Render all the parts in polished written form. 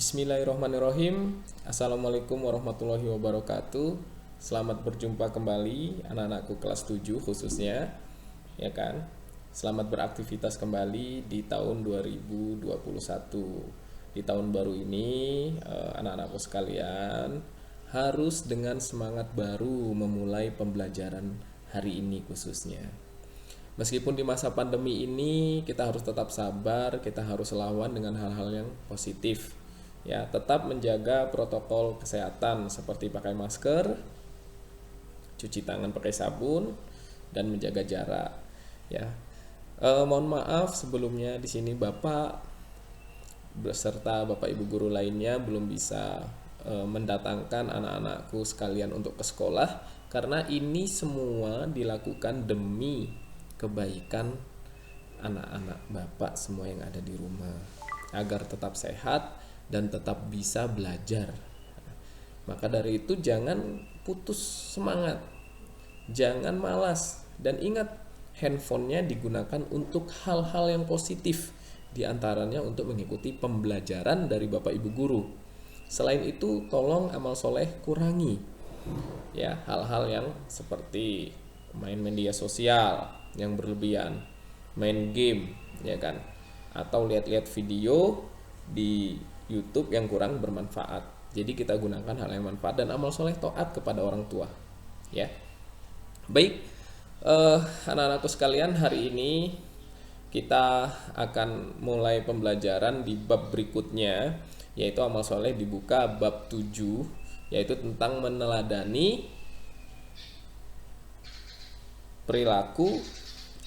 Bismillahirrahmanirrahim. Assalamualaikum warahmatullahi wabarakatuh. Selamat berjumpa kembali anak-anakku kelas 7 khususnya, ya kan? Selamat beraktivitas kembali di tahun 2021. Di tahun baru ini, anak-anakku sekalian harus dengan semangat baru memulai pembelajaran hari ini khususnya. Meskipun di masa pandemi ini kita harus tetap sabar, kita harus lawan dengan hal-hal yang positif. Ya, tetap menjaga protokol kesehatan seperti pakai masker, cuci tangan pakai sabun, dan menjaga jarak. Ya, mohon maaf sebelumnya di sini Bapak beserta Bapak Ibu guru lainnya belum bisa mendatangkan anak-anakku sekalian untuk ke sekolah karena ini semua dilakukan demi kebaikan anak-anak Bapak semua yang ada di rumah agar tetap sehat dan tetap bisa belajar. Maka dari itu jangan putus semangat, jangan malas, dan ingat handphonenya digunakan untuk hal-hal yang positif, diantaranya untuk mengikuti pembelajaran dari Bapak Ibu guru. Selain itu tolong amal soleh kurangi, ya, hal-hal yang seperti main media sosial yang berlebihan, main game, ya kan, atau lihat-lihat video di YouTube yang kurang bermanfaat. Jadi kita gunakan hal yang manfaat dan amal soleh taat kepada orang tua. Ya, baik, anak-anakku sekalian, hari ini kita akan mulai pembelajaran di bab berikutnya, yaitu amal soleh dibuka bab 7, yaitu tentang meneladani perilaku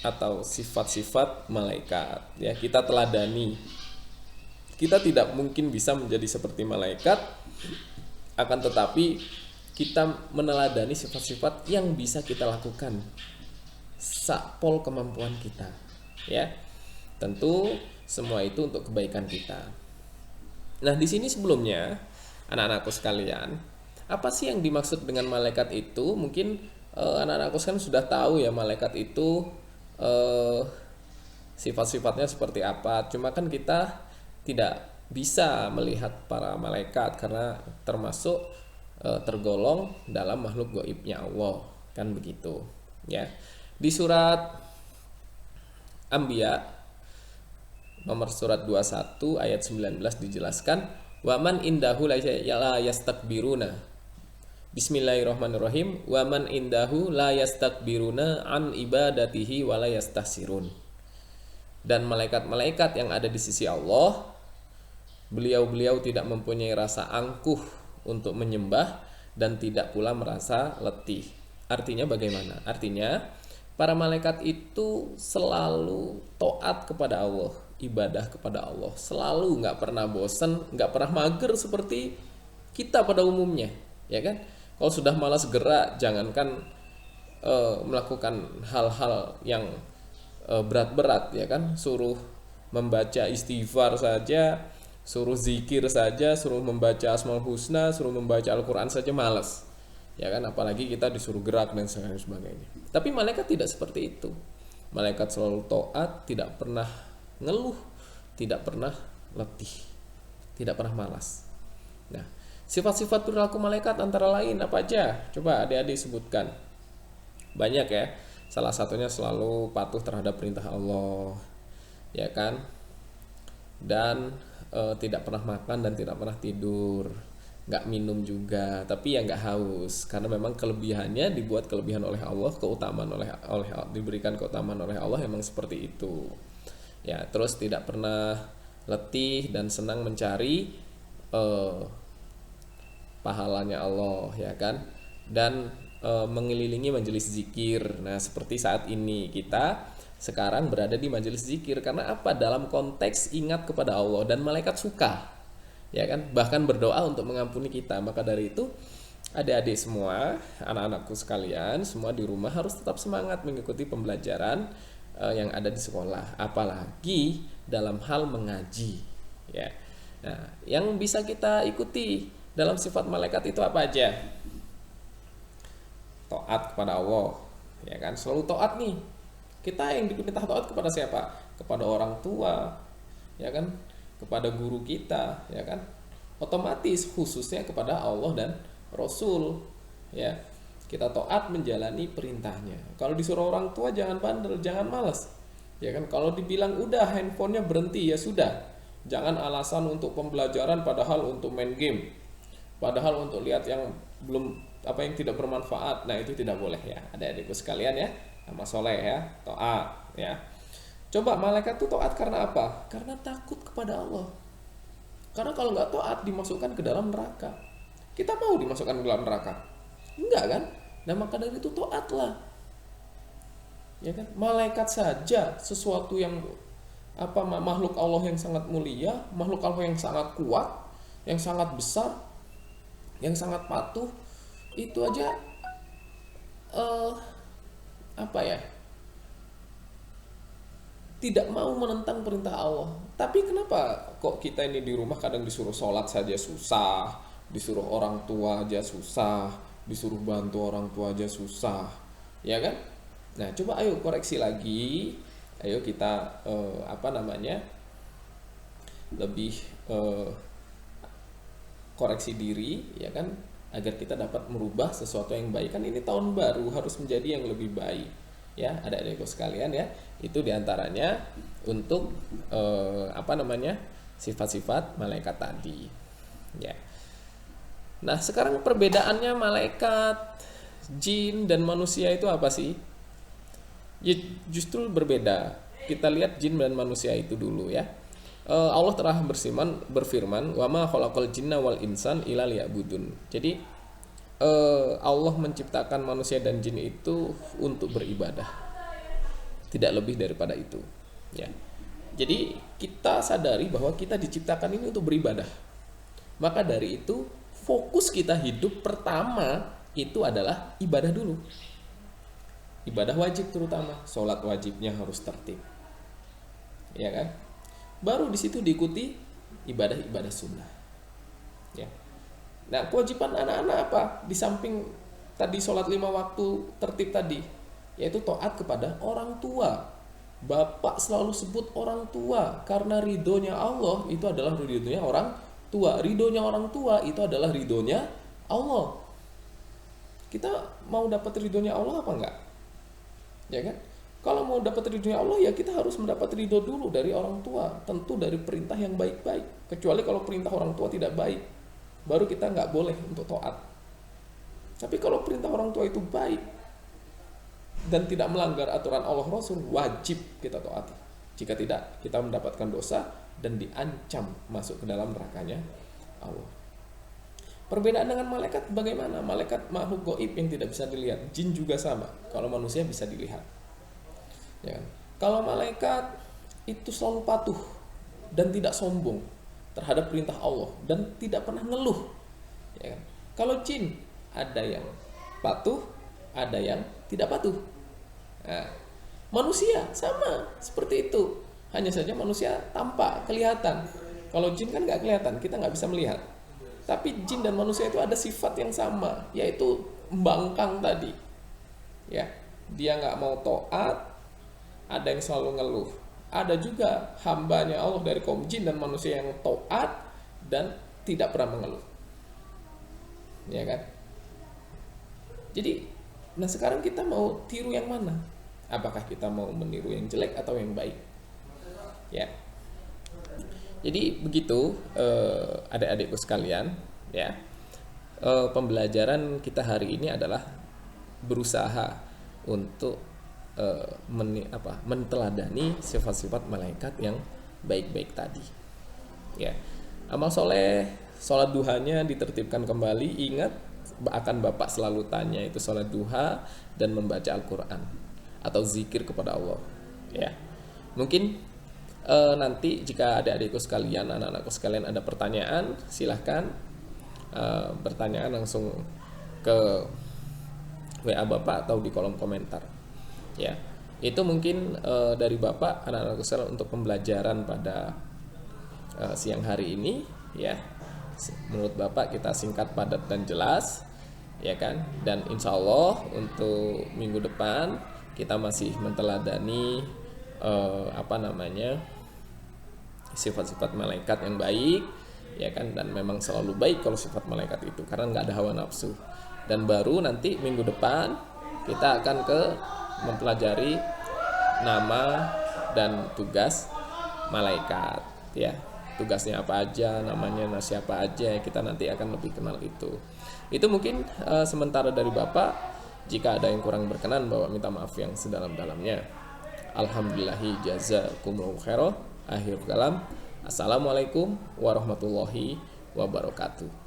atau sifat-sifat malaikat. Ya, kita teladani. Kita tidak mungkin bisa menjadi seperti malaikat, akan tetapi kita meneladani sifat-sifat yang bisa kita lakukan sakpol kemampuan kita, ya. Tentu semua itu untuk kebaikan kita. Nah, di sini sebelumnya anak-anakku sekalian, apa sih yang dimaksud dengan malaikat itu? Mungkin anak-anakku sekalian sudah tahu ya malaikat itu sifat-sifatnya seperti apa. Cuma kan kita tidak bisa melihat para malaikat karena termasuk tergolong dalam makhluk gaibnya Allah, kan begitu ya. Di surat Anbiya nomor surat 21 ayat 19 dijelaskan, waman indahu la yastakbiruna. Bismillahirrahmanirrahim. Waman indahu la yastakbiruna an ibadatihi wa la yastahsirun. Dan malaikat-malaikat yang ada di sisi Allah, beliau-beliau tidak mempunyai rasa angkuh untuk menyembah dan tidak pula merasa letih. Artinya bagaimana? Artinya para malaikat itu selalu taat kepada Allah, ibadah kepada Allah, selalu, nggak pernah bosan, nggak pernah mager seperti kita pada umumnya, ya kan? Kalau sudah malas gerak, jangankan melakukan hal-hal yang berat-berat, ya kan? Suruh membaca istighfar saja, suruh zikir saja, suruh membaca Asmaul Husna, suruh membaca Al-Quran saja malas, ya kan, apalagi kita disuruh gerak dan sebagainya. Tapi malaikat tidak seperti itu. Malaikat selalu taat, tidak pernah ngeluh, tidak pernah letih, tidak pernah malas. Nah, sifat-sifat perilaku malaikat antara lain apa aja? Coba adik-adik sebutkan. Banyak ya. Salah satunya selalu patuh terhadap perintah Allah, ya kan, dan tidak pernah makan dan tidak pernah tidur, nggak minum juga, tapi ya nggak haus, karena memang kelebihannya dibuat kelebihan oleh Allah, keutamaan oleh diberikan keutamaan oleh Allah, memang seperti itu. Ya, terus tidak pernah letih dan senang mencari pahalanya Allah, ya kan, dan mengelilingi majelis zikir. Nah, seperti saat ini kita sekarang berada di majelis zikir karena apa? Dalam konteks ingat kepada Allah dan malaikat suka, ya kan, bahkan berdoa untuk mengampuni kita. Maka dari itu adik-adik semua, anak-anakku sekalian semua di rumah harus tetap semangat mengikuti pembelajaran yang ada di sekolah, apalagi dalam hal mengaji, ya. Nah, yang bisa kita ikuti dalam sifat malaikat itu apa aja? Taat kepada Allah, ya kan, selalu taat nih. Kita yang diminta taat kepada siapa? Kepada orang tua, ya kan, kepada guru kita, ya kan, otomatis khususnya kepada Allah dan Rasul, ya. Kita taat menjalani perintahnya. Kalau disuruh orang tua jangan bandel, jangan malas. Ya kan, kalau dibilang udah handphonenya berhenti, ya sudah. Jangan alasan untuk pembelajaran padahal untuk main game. Padahal untuk lihat yang belum yang tidak bermanfaat. Nah, itu tidak boleh ya. Adik-adikku sekalian ya, sama soleh ya, taat ya. Coba malaikat itu taat karena apa? Karena takut kepada Allah. Karena kalau nggak taat dimasukkan ke dalam neraka. Kita mau dimasukkan ke dalam neraka? Enggak kan? Nah, maka dari itu taatlah. Ya kan? Malaikat saja sesuatu yang makhluk Allah yang sangat mulia, makhluk Allah yang sangat kuat, yang sangat besar, yang sangat patuh, itu aja tidak mau menentang perintah Allah. Tapi kenapa kok kita ini di rumah kadang disuruh sholat saja susah, disuruh orang tua aja susah, disuruh bantu orang tua aja susah, ya kan? Nah, coba ayo koreksi lagi, ayo kita lebih koreksi diri, ya kan, agar kita dapat merubah sesuatu yang baik. Kan ini tahun baru harus menjadi yang lebih baik, ya, adik-adikku sekalian ya. Itu diantaranya untuk sifat-sifat malaikat tadi, ya. Nah, sekarang perbedaannya malaikat, jin dan manusia itu apa sih? Ya, justru berbeda. Kita lihat jin dan manusia itu dulu ya. Allah telah berfirman, "Wa ma khalaqal jinna wal insan illa liya'budun." Jadi Allah menciptakan manusia dan jin itu untuk beribadah. Tidak lebih daripada itu, ya. Jadi kita sadari bahwa kita diciptakan ini untuk beribadah. Maka dari itu fokus kita hidup pertama itu adalah ibadah dulu. Ibadah wajib terutama, sholat wajibnya harus tertib, ya kan? Baru di situ diikuti ibadah-ibadah sunnah, ya. Nah, kewajiban anak-anak apa? Di samping tadi sholat 5 waktu tertib tadi, yaitu taat kepada orang tua. Bapak selalu sebut orang tua karena ridhonya Allah itu adalah ridhonya orang tua. Ridhonya orang tua itu adalah ridhonya Allah. Kita mau dapat ridhonya Allah apa enggak? Ya kan? Kalau mau dapat ridhonya Allah, ya kita harus mendapat ridho dulu dari orang tua. Tentu dari perintah yang baik-baik. Kecuali kalau perintah orang tua tidak baik, baru kita nggak boleh untuk taat. Tapi kalau perintah orang tua itu baik dan tidak melanggar aturan Allah Rasul, wajib kita taati. Jika tidak, kita mendapatkan dosa dan diancam masuk ke dalam nerakanya Allah. Perbedaan dengan malaikat bagaimana? Malaikat makhluk gaib yang tidak bisa dilihat. Jin juga sama. Kalau manusia bisa dilihat, ya. Kalau malaikat itu selalu patuh dan tidak sombong terhadap perintah Allah dan tidak pernah ngeluh, ya kan? Kalau jin ada yang patuh, ada yang tidak patuh. Nah, manusia sama seperti itu. Hanya saja manusia tampak, kelihatan. Kalau jin kan nggak kelihatan, kita nggak bisa melihat. Tapi jin dan manusia itu ada sifat yang sama, yaitu membangkang tadi. Ya, dia nggak mau taat, ada yang selalu ngeluh. Ada juga hambanya Allah dari kaum jin dan manusia yang taat dan tidak pernah mengeluh. Ya kan? Jadi, nah sekarang kita mau tiru yang mana? Apakah kita mau meniru yang jelek atau yang baik? Ya. Jadi begitu adik-adikku sekalian, ya. Pembelajaran kita hari ini adalah berusaha untuk menteladani sifat-sifat malaikat yang baik-baik tadi. Ya. Amal soleh, sholat duhanya ditertibkan kembali. Ingat, akan Bapak selalu tanya itu sholat duha dan membaca Al-Quran atau zikir kepada Allah. Ya. Mungkin nanti jika adik-adikku sekalian, anak-anakku sekalian ada pertanyaan, silahkan bertanyaan langsung ke WA Bapak atau di kolom komentar. Ya, itu mungkin dari Bapak, anak-anakku sekalian untuk pembelajaran pada siang hari ini. Ya, menurut Bapak kita singkat, padat dan jelas, ya kan? Dan insya Allah untuk minggu depan kita masih menteladani sifat-sifat malaikat yang baik, ya kan, dan memang selalu baik kalau sifat malaikat itu karena nggak ada hawa nafsu. Dan baru nanti minggu depan kita akan mempelajari nama dan tugas malaikat, ya, tugasnya apa aja, namanya siapa aja, kita nanti akan lebih kenal itu. Itu mungkin sementara dari Bapak. Jika ada yang kurang berkenan, Bapak minta maaf yang sedalam-dalamnya. Alhamdulillahi jazakumullahu khairan. Akhir kalam. Assalamualaikum warahmatullahi wabarakatuh.